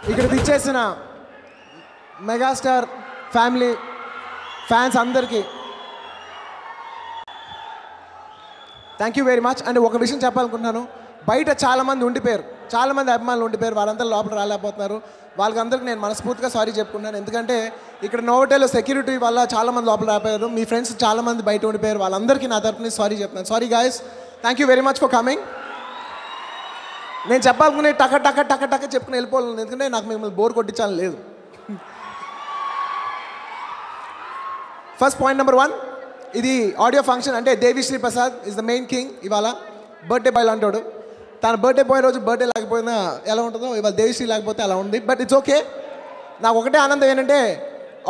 ఇక్కడ విచ్చేసిన megastar family fans అందరికీ thank you very much. And ఒక విషయం చెప్పాలనుకుంటున్నాను, బయట చాలామంది ఉండిపోయారు, చాలామంది అభిమానులు ఉండిపోయారు, వాళ్ళంతా లోపల రాలేకపోతున్నారు. వాళ్ళకందరికీ నేను మనస్ఫూర్తిగా సారీ చెప్పుకున్నాను. ఎందుకంటే ఇక్కడ నోవోటెల్లో సెక్యూరిటీ వల్ల చాలామంది లోపల రాపోయారు. మీ ఫ్రెండ్స్ చాలామంది బయట ఉండిపోయారు, వాళ్ళందరికీ నా తరపున సారీ చెప్తున్నాను. Sorry guys, thank you very much for coming. నేను చెప్పాలనుకునే టక టక టక టక చెప్పుకుని వెళ్ళిపోలేదు, ఎందుకంటే నాకు మిమ్మల్ని బోర్ కొట్టించాలని లేదు. ఫస్ట్ పాయింట్ నెంబర్ 1, ఇది ఆడియో ఫంక్షన్. అంటే Devi Sri Prasad is the main king. ఇవాళ బర్త్డే బాయ్ అంటాడు. తన బర్త్డే బాయ్ రోజు బర్త్డే లేకపోయినా ఎలా ఉంటుందో ఇవాళ దేవిశ్రీ లేకపోతే అలా ఉంది. But it's okay. నాకు ఒకటే ఆనందం ఏంటంటే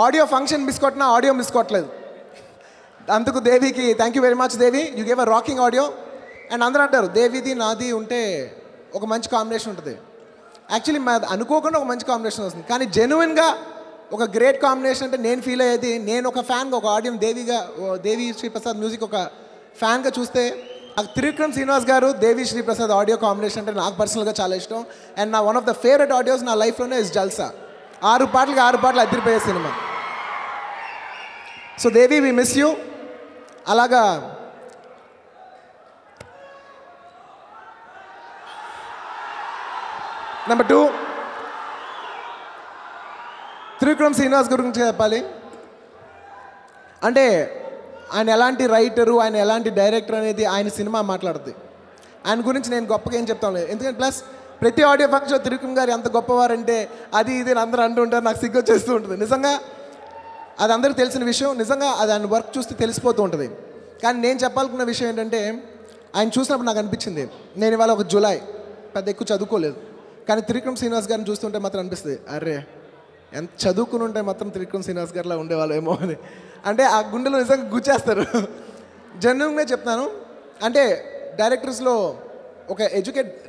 ఆడియో ఫంక్షన్ మిస్ కొట్టినా ఆడియో మిస్ కొట్టలేదు. అందుకు దేవికి thank you very much. Devi, you gave a rocking audio. And అందరూ అంటారు దేవిది నాది ఉంటే ఒక మంచి కాంబినేషన్ ఉంటుంది. యాక్చువల్లీ అనుకోకుండా ఒక మంచి కాంబినేషన్ వస్తుంది, కానీ జెన్యున్గా ఒక గ్రేట్ కాంబినేషన్ అంటే నేను ఫీల్ అయ్యేది, నేను ఒక ఫ్యాన్గా, ఒక ఆడియన్స్ దేవి శ్రీప్రసాద్ మ్యూజిక్ ఒక ఫ్యాన్గా చూస్తే నాకు త్రివిక్రమ్ శ్రీనివాస్ గారు దేవి శ్రీప్రసాద్ ఆడియో కాంబినేషన్ అంటే నాకు పర్సనల్గా చాలా ఇష్టం. అండ్ నా one of the favourite audios నా లైఫ్లోనే ఇస్ జల్సా. 6 పాటలకి 6 పాటలు అదిరిపోయే సినిమా. So Devi, we miss you. అలాగా నెంబర్ 2, త్రివిక్రమ్ శ్రీనివాస్ గురించి చెప్పాలి. అంటే ఆయన ఎలాంటి రైటరు, ఆయన ఎలాంటి డైరెక్టర్ అనేది ఆయన సినిమా మాట్లాడుతుంది. ఆయన గురించి నేను గొప్పగా ఏం చెప్తాను లేదు, ఎందుకంటే ప్లస్ ప్రతి ఆడియో ఫంక్షన్ త్రివిక్రమ్ గారు ఎంత గొప్పవారంటే అది ఇది అందరూ అంటూ ఉంటారు, నాకు సిగ్గు వచ్చేస్తూ ఉంటుంది. నిజంగా అది అందరికీ తెలిసిన విషయం, నిజంగా అది ఆయన వర్క్ చూస్తే తెలిసిపోతూ ఉంటుంది. కానీ నేను చెప్పాలనుకున్న విషయం ఏంటంటే ఆయన చూసినప్పుడు నాకు అనిపించింది, నేను ఇవాళ ఒక జులై పెద్ద ఎక్కువ చదువుకోలేదు, కానీ త్రివిక్రమ్ శ్రీనివాస్ గారిని చూస్తుంటే మాత్రం అనిపిస్తుంది, అరే ఎంత చదువుకుని ఉంటే మాత్రం త్రివిక్రమ్ శ్రీనివాస్ గారిలా ఉండేవాళ్ళు ఏమో అని. అంటే ఆ గుండెలో నిజంగా గుచ్చేస్తారు. జెన్యున్గా చెప్తాను. అంటే డైరెక్టర్స్లో ఒక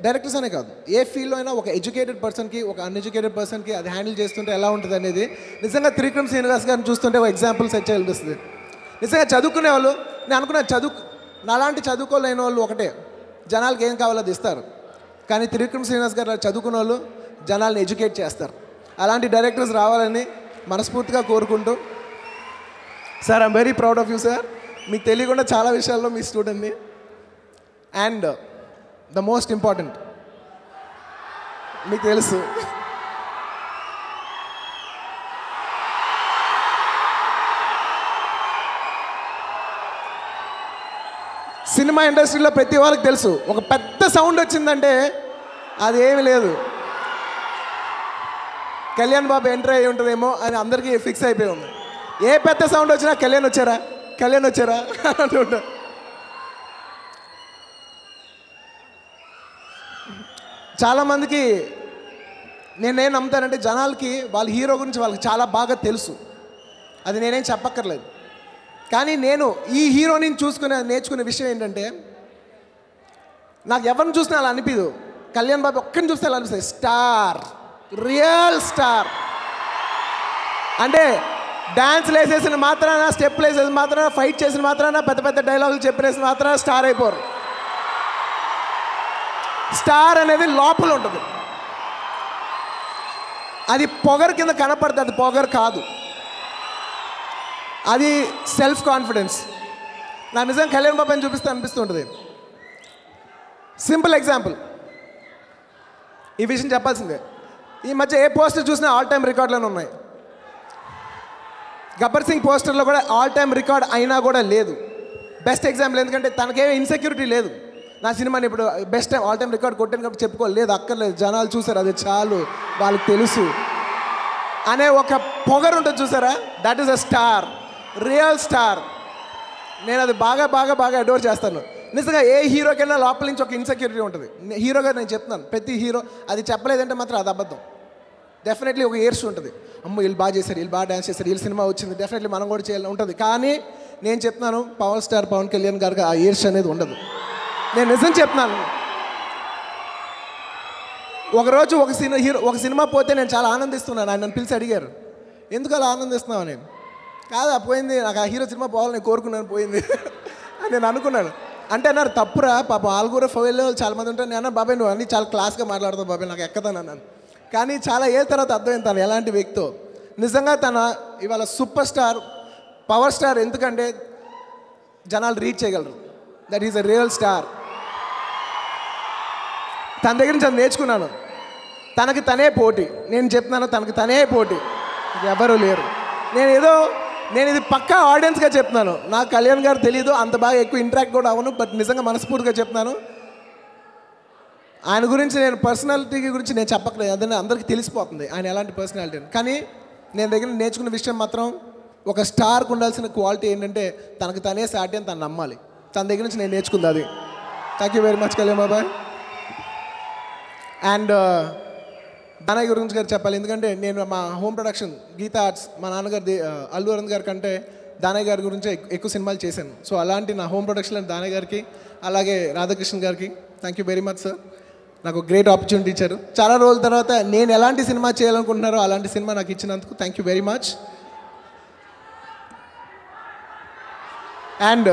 డైరెక్టర్స్ అనే కాదు, ఏ ఫీల్డ్లో అయినా ఒక ఎడ్యుకేటెడ్ పర్సన్కి ఒక అన్ఎడ్యుకేటెడ్ పర్సన్కి అది హ్యాండిల్ చేస్తుంటే ఎలా ఉంటుంది అనేది నిజంగా త్రివిక్రమ్ శ్రీనివాస్ గారిని చూస్తుంటే ఒక ఎగ్జాంపుల్ సెట్ చేయాలనిపిస్తుంది. నిజంగా చదువుకునే వాళ్ళు, నేను అనుకున్న నాలాంటి చదువుకోలేని వాళ్ళు ఒకటే, జనాలకి ఏం కావాలో అది ఇస్తారు. కానీ త్రివిక్రమ్ శ్రీనివాస్ గారు చదువుకున్న వాళ్ళు జనాల్ని ఎడ్యుకేట్ చేస్తారు. అలాంటి డైరెక్టర్స్ రావాలని మనస్ఫూర్తిగా కోరుకుంటూ, sir I'm very proud of you sir. మీకు తెలియకుండా చాలా విషయాల్లో మీ స్టూడెంట్ని. అండ్ ద మోస్ట్ ఇంపార్టెంట్, మీకు తెలుసు సినిమా ఇండస్ట్రీలో ప్రతి వాళ్ళకి తెలుసు, ఒక పెద్ద సౌండ్ వచ్చిందంటే అది ఏమీ లేదు, కళ్యాణ్ బాబు ఎంటర్ అయ్యి ఉంటుందేమో అని అందరికీ ఫిక్స్ అయిపోయి ఉంది. ఏ పెద్ద సౌండ్ వచ్చినా కళ్యాణ్ వచ్చారా అంటుంటారు. చాలామందికి నేనేం నమ్ముతానంటే జనాలకి వాళ్ళ హీరో గురించి వాళ్ళకి చాలా బాగా తెలుసు, అది నేనేం చెప్పక్కర్లేదు. కానీ నేను ఈ హీరోని నేర్చుకునే విషయం ఏంటంటే, నాకు ఎవరిని చూసినా అలా అనిపించదు, కళ్యాణ్ బాబు ఒక్కరిని చూస్తే అలా అనిపిస్తుంది, స్టార్, రియల్ స్టార్. అంటే డ్యాన్స్లు వేసేసిన మాత్రాన, స్టెప్లు వేసేసిన మాత్రాన, ఫైట్ చేసిన మాత్రాన, పెద్ద పెద్ద డైలాగులు చెప్పేసిన మాత్రాన స్టార్ అయిపోరు. స్టార్ అనేది లోపల ఉంటుంది, అది పొగరు కింద కనపడుతుంది, అది పొగరు కాదు, అది సెల్ఫ్ కాన్ఫిడెన్స్. నా నిజంగా కళ్యాణ్ బాబు అని చూపిస్తే అనిపిస్తుంటుంది. సింపుల్ ఎగ్జాంపుల్, ఈ విషయం చెప్పాల్సిందే. ఈ మధ్య ఏ పోస్టర్ చూసినా ఆల్ టైమ్ రికార్డులోనే ఉన్నాయి. గబ్బర్ సింగ్ పోస్టర్లో కూడా ఆల్ టైమ్ రికార్డ్ అయినా కూడా లేదు. బెస్ట్ ఎగ్జాంపుల్, ఎందుకంటే తనకేమీ ఇన్సెక్యూరిటీ లేదు. నా సినిమాని ఇప్పుడు best time all time record కొట్టాను కాబట్టి చెప్పుకోలేదు, అక్కర్లేదు, జనాలు చూసారు, అది చాలు, వాళ్ళకి తెలుసు అనే ఒక పొగరు ఉంటుంది చూసారా, that is a star, real star. నేను అది బాగా బాగా బాగా అడోర్ చేస్తాను. నిజంగా ఏ హీరోకైనా లోపల నుంచి ఒక ఇన్సెక్యూరిటీ ఉంటుంది. హీరోగా నేను చెప్తున్నాను, ప్రతి హీరో అది చెప్పలేదంటే మాత్రం అది అబద్ధం. డెఫినెట్లీ ఒక ఈర్ష్య ఉంటుంది, అమ్మో వీళ్ళు బాగా చేశారు, వీళ్ళు బాగా డ్యాన్స్ చేశారు, వీళ్ళ సినిమా వచ్చింది, డెఫినెట్లీ మనం కూడా చేయాలని ఉంటుంది. కానీ నేను చెప్తున్నాను, పవర్ స్టార్ పవన్ కళ్యాణ్ గారికి ఆ ఈర్ష్య అనేది ఉండదు. నేను నిజం చెప్తున్నాను. ఒకరోజు ఒక సినిమా పోతే నేను చాలా ఆనందిస్తున్నాను. ఆయన నన్ను పిలిచి అడిగారు, ఎందుకు అలా ఆనందిస్తున్నావు అని. కాదు, పోయింది, నాకు ఆ హీరో సినిమా పోవాలని నేను కోరుకున్నాను, పోయింది అని నేను అనుకున్నాను. అంటే అన్నారు, తప్పురా పాప, వాళ్ళు కూడా ఫెయిల్ చాలామంది ఉంటారు. నేను అన్నా, బాబాయ్ నువ్వు అన్నీ చాలా క్లాస్గా మాట్లాడతావు బాబాయ్, నాకు ఎక్కదని అన్నాను. కానీ చాలా ఏళ్ళ తర్వాత అర్థమైంది తను ఎలాంటి వ్యక్తో. నిజంగా తన ఇవాళ సూపర్ స్టార్, పవర్ స్టార్. ఎందుకంటే జనాలు రీచ్ చేయగలరు. That is a real star. తన దగ్గర నుంచి అది నేర్చుకున్నాను. తనకి తనే పోటీ. నేను చెప్తున్నాను, తనకి తనే పోటీ, ఎవరు లేరు. నేను ఇది పక్కా ఆడియన్స్గా చెప్తున్నాను. నాకు కళ్యాణ్ గారు తెలీదు, అంత బాగా ఎక్కువ ఇంటరాక్ట్ కూడా అవ్వను. బట్ నిజంగా మనస్ఫూర్తిగా చెప్తున్నాను. ఆయన గురించి నేను పర్సనాలిటీ గురించి నేను చెప్పట్లేదు, అదే అందరికీ తెలిసిపోతుంది ఆయన ఎలాంటి పర్సనాలిటీ అని. కానీ నేను దగ్గర నేర్చుకున్న విషయం మాత్రం, ఒక స్టార్కి ఉండాల్సిన క్వాలిటీ ఏంటంటే తనకు తనే సాటి అని తను నమ్మాలి. తన దగ్గర నుంచి నేను నేర్చుకుంది అది. Thank you very much Kalyan బాబాయ్. అండ్ దానయ్య గురించి గారు చెప్పాలి. ఎందుకంటే నేను మా హోమ్ ప్రొడక్షన్ గీతా ఆర్ట్స్, మా నాన్నగారి అల్లు అరవింద్ గారి కంటే దానయ్య గారి గురించి ఎక్కువ సినిమాలు చేశాను. సో అలాంటి నా హోమ్ ప్రొడక్షన్ దానయ్య గారికి, అలాగే రాధాకృష్ణ గారికి thank you very much sir. నాకు గ్రేట్ ఆపర్చునిటీ ఇచ్చారు. చాలా రోజుల తర్వాత నేను ఎలాంటి సినిమా చేయాలనుకుంటున్నారో అలాంటి సినిమా నాకు ఇచ్చినందుకు thank you very much. And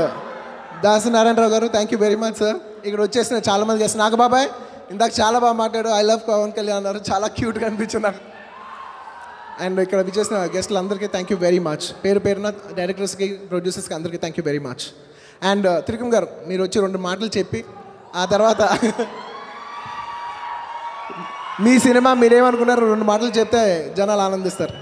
Dasari Narayana Rao గారు thank you very much sir. ఇక్కడ వచ్చేసిన చాలామంది గెస్ట్, నాకు బాబాయ్ ఇందాక చాలా బాగా మాట్లాడు, ఐ లవ్ పవన్ కళ్యాణ్ అన్నారు, చాలా క్యూట్గా అనిపించింది నాకు. అండ్ ఇక్కడ విచ్చేసిన గెస్టులు అందరికీ థ్యాంక్ యూ వెరీ మచ్. పేరు పేరున డైరెక్టర్స్కి, ప్రొడ్యూసర్స్కి అందరికీ thank you very much. And Trikam గారు, మీరు వచ్చి 2 మాటలు చెప్పి ఆ తర్వాత మీ సినిమా మీరేమనుకున్నారు 2 మాటలు చెప్తే జనాలు ఆనందిస్తారు.